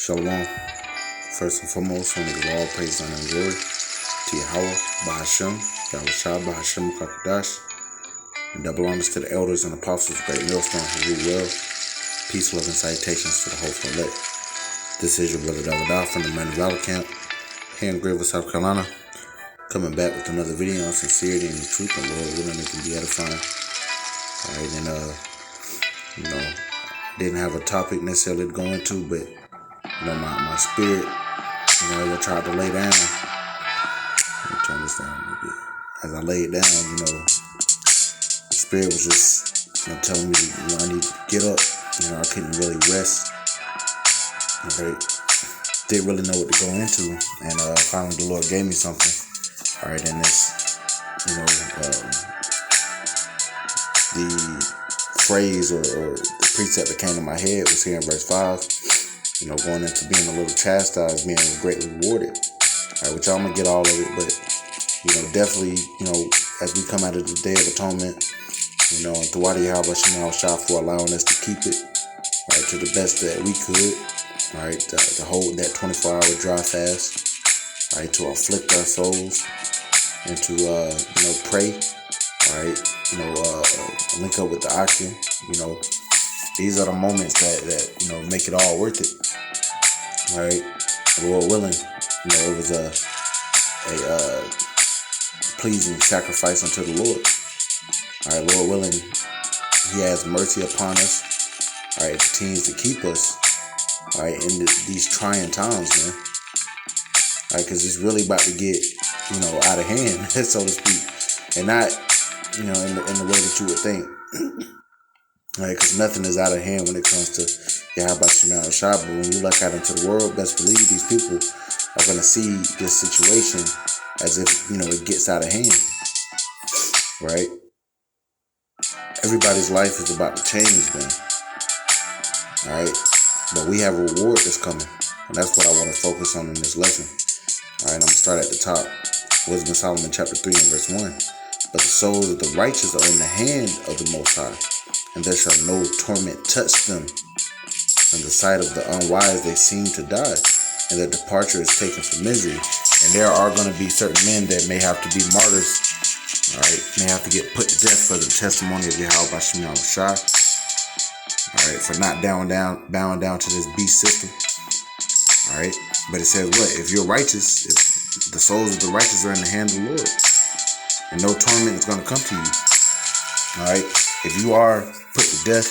Shalom. First and foremost, I want to give all praise, honor, and glory to Yahweh, Bahashem, Yahushua, Bahashem, Kakadash, and double honors to the elders and apostles, great millstone who rule well. Peace, love, and salutations to the hopeful elect. This is your brother Davidah from the Man of Valor Camp here in Greenville, South Carolina, coming back with another video on sincerity and the truth, and Lord willing, it can be edifying. Alright, and didn't have a topic necessarily to go into, but my spirit, as I tried to lay down, let me turn this down a little bit. As I laid down, the spirit was just, telling me, I need to get up. I couldn't really rest. Alright, didn't really know what to go into, and finally the Lord gave me something. Alright, and this, the phrase or the precept that came to my head was here in verse 5. Going into being a little chastised, being greatly rewarded. Alright, which I'm gonna get all of it, but definitely, as we come out of the Day of Atonement, and to Wadi Yahweh for allowing us to keep it, right, to the best that we could, right, to hold that 24-hour dry fast, right, to afflict our souls, and to pray, right, link up with the oxygen. These are the moments that make it all worth it. Right, Lord willing, it was a pleasing sacrifice unto the Lord. All right, Lord willing, He has mercy upon us. All right, continues to keep us. All right, in these trying times, man. All right, because it's really about to get out of hand, so to speak, and not in the way that you would think. Right, because nothing is out of hand when it comes to Yahweh Shah. But when you look out into the world, best believe these people are going to see this situation as if, it gets out of hand. Right? Everybody's life is about to change, man. Alright? But we have a reward that's coming. And that's what I want to focus on in this lesson. Alright, I'm going to start at the top. Wisdom of Solomon chapter 3 and verse 1. But the souls of the righteous are in the hand of the Most High, and there shall no torment touch them. In the sight of the unwise they seem to die, and their departure is taken for misery. And there are going to be certain men that may have to be martyrs, alright, may have to get put to death for the testimony of Yahweh Bashim Shah, alright, for not bowing down to this beast system. Alright, but it says what? If you're righteous, if the souls of the righteous are in the hand of the Lord, and no torment is going to come to you. Alright, if you are put to death,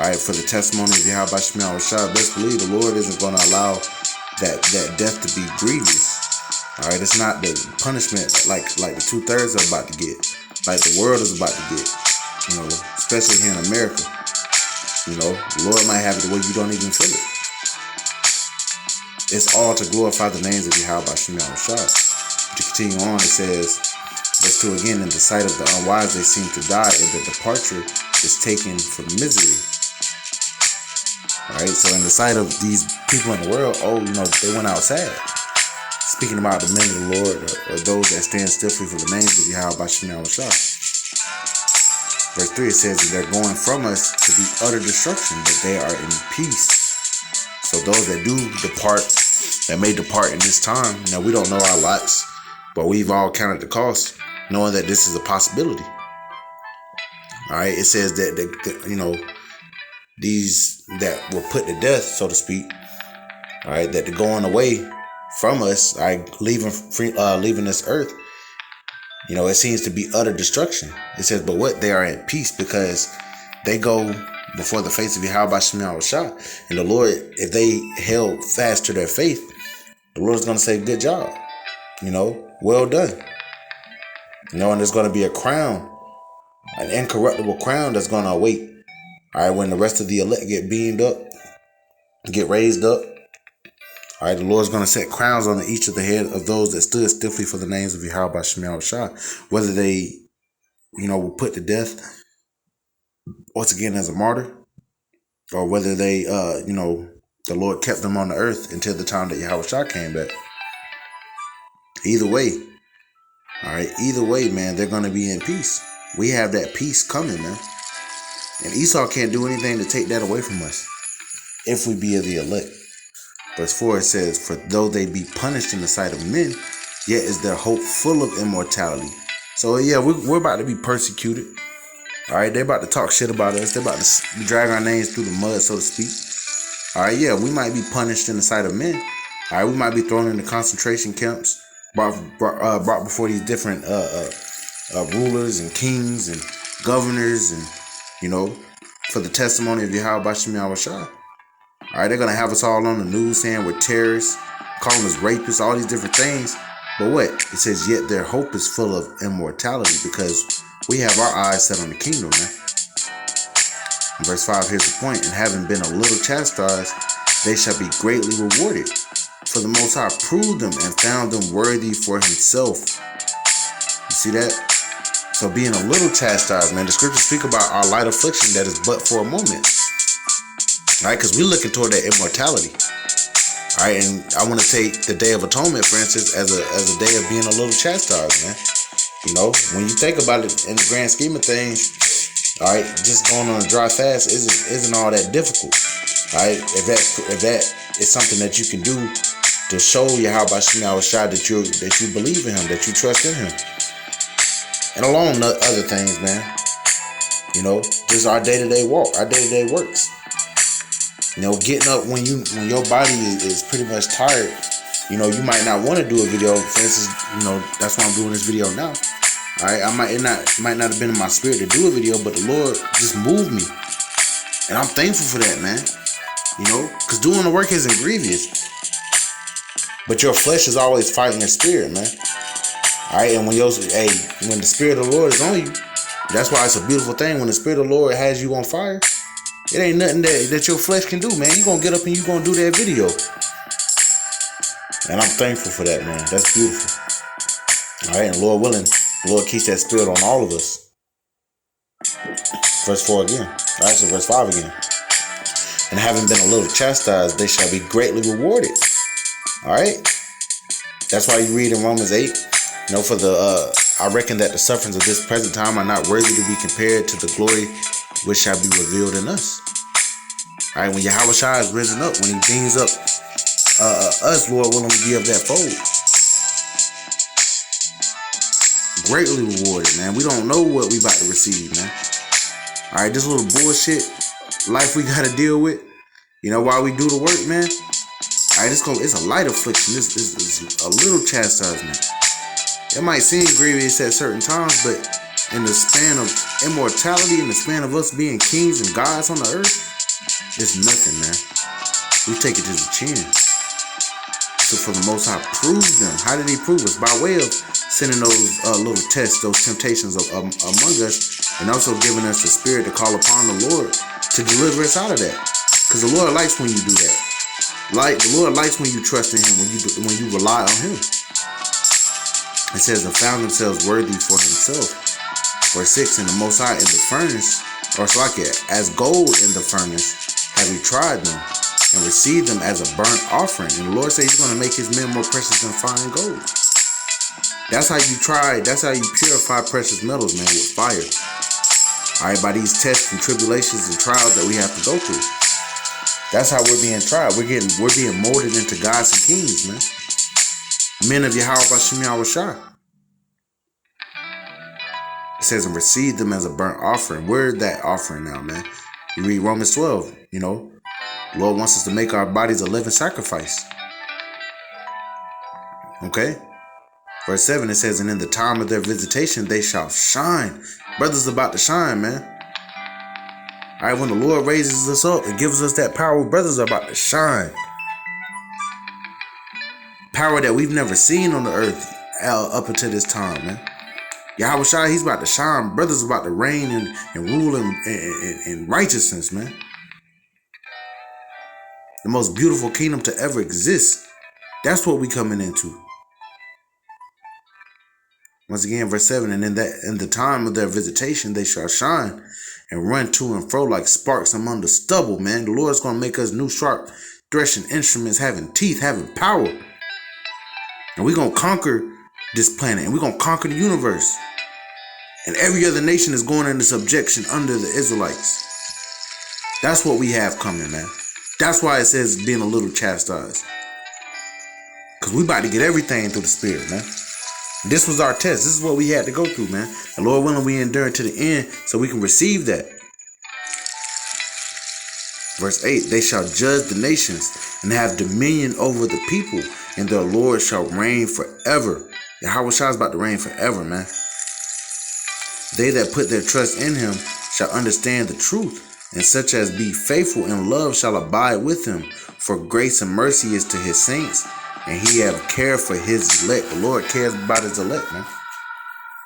alright, for the testimony of Yahweh Shemiah Rashad, best believe the Lord isn't going to allow that death to be grievous. Alright, it's not the punishment like the 2/3 are about to get, like the world is about to get, especially here in America. The Lord might have it the way you don't even feel it. It's all to glorify the names of Yahweh Shemiah Rashad. To continue on, it says, verse 2 again, in the sight of the unwise they seem to die, and the departure is taken for misery. Alright, so in the sight of these people in the world, they went out sad. Speaking about the men of the Lord, or those that stand stiffly for the names of Yahweh Shemiah Shah. Verse 3, it says that they're going from us to be utter destruction, but they are in peace. So those that do depart, that may depart in this time, we don't know our lots, but we've all counted the cost, knowing that this is a possibility. Alright, it says that these that were put to death, so to speak, alright, that they're going away from us, leaving this earth, it seems to be utter destruction. It says, but what? They are at peace because they go before the face of Yahweh Shemiah Rashah. And the Lord, if they held fast to their faith, the Lord's going to say, good job. Well done. And there's going to be a crown, an incorruptible crown that's going to await. All right, when the rest of the elect get beamed up, get raised up. All right, the Lord's going to set crowns on each of the head of those that stood stiffly for the names of Yahweh Shemiah Shah, whether they, were put to death once again as a martyr, or whether they, the Lord kept them on the earth until the time that Yahweh Shah came back. Either way, all right, man, they're going to be in peace. We have that peace coming, man. And Esau can't do anything to take that away from us if we be of the elect. Verse 4, it says, for though they be punished in the sight of men, yet is their hope full of immortality. So yeah, we're about to be persecuted. All right, they're about to talk shit about us. They're about to drag our names through the mud, so to speak. All right, yeah, we might be punished in the sight of men. All right, we might be thrown into concentration camps, brought before these different rulers and kings and governors, and for the testimony of Yahweh Bashim Yahushua. All right, they're gonna have us all on the news saying we're terrorists, calling us rapists, all these different things. But what? It says, yet their hope is full of immortality, because we have our eyes set on the kingdom, man. In verse 5, here's the point. And having been a little chastised, they shall be greatly rewarded. For the Most High proved them and found them worthy for himself. You see that? So being a little chastised, man, the scriptures speak about our light affliction that is but for a moment. All right, because we're looking toward that immortality. All right, and I want to take the Day of Atonement, for instance, as a day of being a little chastised, man. When you think about it in the grand scheme of things, all right, just going on a dry fast isn't all that difficult. All right, if that is something that you can do to show Yahweh Bashim Yahushua that you believe in him, that you trust in him, and along with other things, man. Just our day-to-day walk, our day-to-day works. Getting up when your body is pretty much tired. You might not want to do a video. For instance, that's why I'm doing this video now. All right, I might not have been in my spirit to do a video, but the Lord just moved me, and I'm thankful for that, man. Because doing the work isn't grievous, but your flesh is always fighting your spirit, man. All right, and when the spirit of the Lord is on you, that's why it's a beautiful thing. When the spirit of the Lord has you on fire, it ain't nothing that your flesh can do, man. You're going to get up and you're going to do that video. And I'm thankful for that, man. That's beautiful. All right, and Lord willing, the Lord keeps that spirit on all of us. Verse 4 again. All right, so verse 5 again. And having been a little chastised, they shall be greatly rewarded. All right? That's why you read in Romans 8, I reckon that the sufferings of this present time are not worthy to be compared to the glory which shall be revealed in us. All right, when Yahweh Shai is risen up, when he brings up us, Lord willing, to be of that fold. Greatly rewarded, man. We don't know what we about to receive, man. All right, this little bullshit life we got to deal with, while we do the work, man. All right, it's a light affliction. It's a little chastisement. It might seem grievous at certain times, but in the span of immortality, in the span of us being kings and gods on the earth, it's nothing, man. We take it to the chin. So for the Most High proved them. How did he prove us? By way of sending those little tests, those temptations among us, and also giving us the spirit to call upon the Lord to deliver us out of that. Because the Lord likes when you do that. The Lord likes when you trust in him, when you rely on him. It says, and found themselves worthy for himself. Verse 6, and the Most High in the furnace, or as gold in the furnace, have he tried them, and received them as a burnt offering. And the Lord says he's going to make his men more precious than fine gold. That's how you purify precious metals, man, with fire. All right, by these tests and tribulations and trials that we have to go through. That's how we're being tried. We're being molded into gods and kings, man. Men of Yahweh Bashim Yahushua. It says, and receive them as a burnt offering. Where's that offering now, man? You read Romans 12, the Lord wants us to make our bodies a living sacrifice. Okay? Verse 7, it says, and in the time of their visitation, they shall shine. Brothers about to shine, man. All right, when the Lord raises us up and gives us that power, brothers are about to shine. Power that we've never seen on the earth up until this time, man. Yahweh Shai, he's about to shine. Brothers about to reign and rule in righteousness, man. The most beautiful kingdom to ever exist. That's what we coming into. Once again, verse 7, and in the time of their visitation, they shall shine and run to and fro like sparks among the stubble, man. The Lord's going to make us new sharp threshing instruments, having teeth, having power. And we're going to conquer this planet, and we're going to conquer the universe. And every other nation is going into subjection under the Israelites. That's what we have coming, man. That's why it says being a little chastised. Because we about to get everything through the Spirit, man. This was our test. This is what we had to go through, man. And Lord willing, we endure to the end so we can receive that. Verse 8, they shall judge the nations and have dominion over the people, and their Lord shall reign forever. Yahweh Shah is about to reign forever, man. They that put their trust in him shall understand the truth, and such as be faithful in love shall abide with him. For grace and mercy is to his saints, and he have care for his elect. The Lord cares about his elect, man.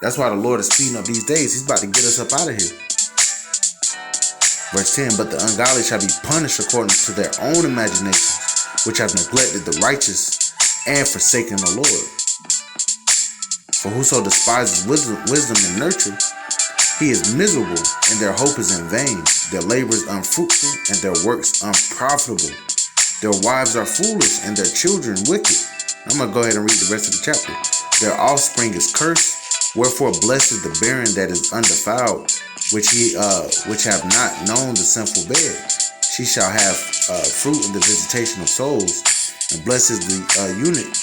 That's why the Lord is speeding up these days. He's about to get us up out of here. Verse 10, but the ungodly shall be punished according to their own imaginations, which have neglected the righteous and forsaken the Lord. For whoso despises wisdom and nurture, he is miserable, and their hope is in vain. Their labor is unfruitful, and their works unprofitable. Their wives are foolish, and their children wicked. I'm going to go ahead and read the rest of the chapter. Their offspring is cursed, wherefore blessed is the barren that is undefiled, which have not known the sinful bed. She shall have fruit in the visitation of souls, and blessed is the eunuch,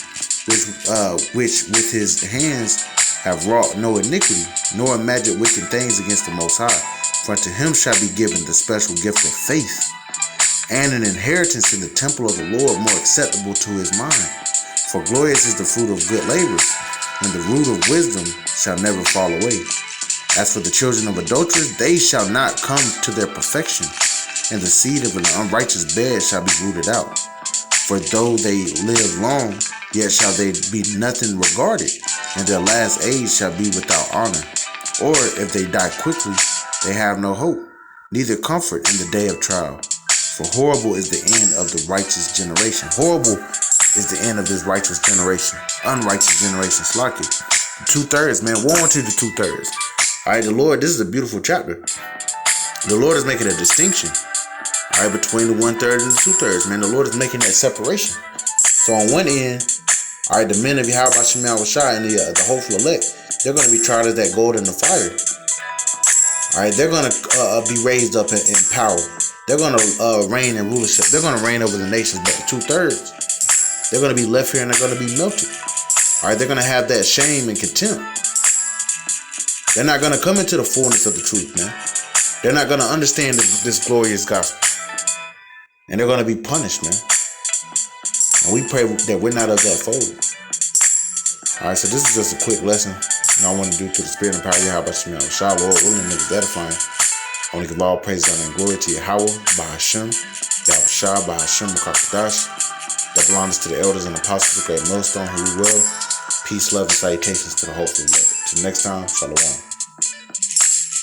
which with his hands have wrought no iniquity, nor imagined wicked things against the Most High. For unto him shall be given the special gift of faith, and an inheritance in the temple of the Lord more acceptable to his mind. For glorious is the fruit of good labors, and the root of wisdom shall never fall away. As for the children of adulterers, they shall not come to their perfection, and the seed of an unrighteous bed shall be rooted out. For though they live long, yet shall they be nothing regarded, and their last age shall be without honor. Or if they die quickly, they have no hope, neither comfort in the day of trial. For horrible is the end of the righteous generation. Horrible is the end of this righteous generation. Unrighteous generation. Slack it. 2/3, man. Woe unto the 2/3. Alright, the Lord, this is a beautiful chapter. The Lord is making a distinction. Alright, between the 1/3 and the 2/3, man. The Lord is making that separation. So on one end, alright, the men of Yahweh Shemel Shai and the hopeful elect, they're going to be tried as that gold in the fire. Alright, they're going to be raised up in power. They're going to reign in rulership. They're going to reign over the nations. But the 2/3, they're going to be left here and they're going to be melted. Alright, they're going to have that shame and contempt. They're not going to come into the fullness of the truth, man. They're not going to understand this glorious gospel. And they're going to be punished, man. And we pray that we're not of that fold. Alright, so this is just a quick lesson. I want to do to the spirit and power of Yahweh Shemel Shah, Lord willing, make it edifying. I want to give all praise, honor, and glory to Yahweh, Bahashem, Yahweh Shah, Bahashem, Makakadash. That belongs to the elders and apostles of the great millstone who we will. Peace, love, and salutations to the whole family. Till next time, Shalom.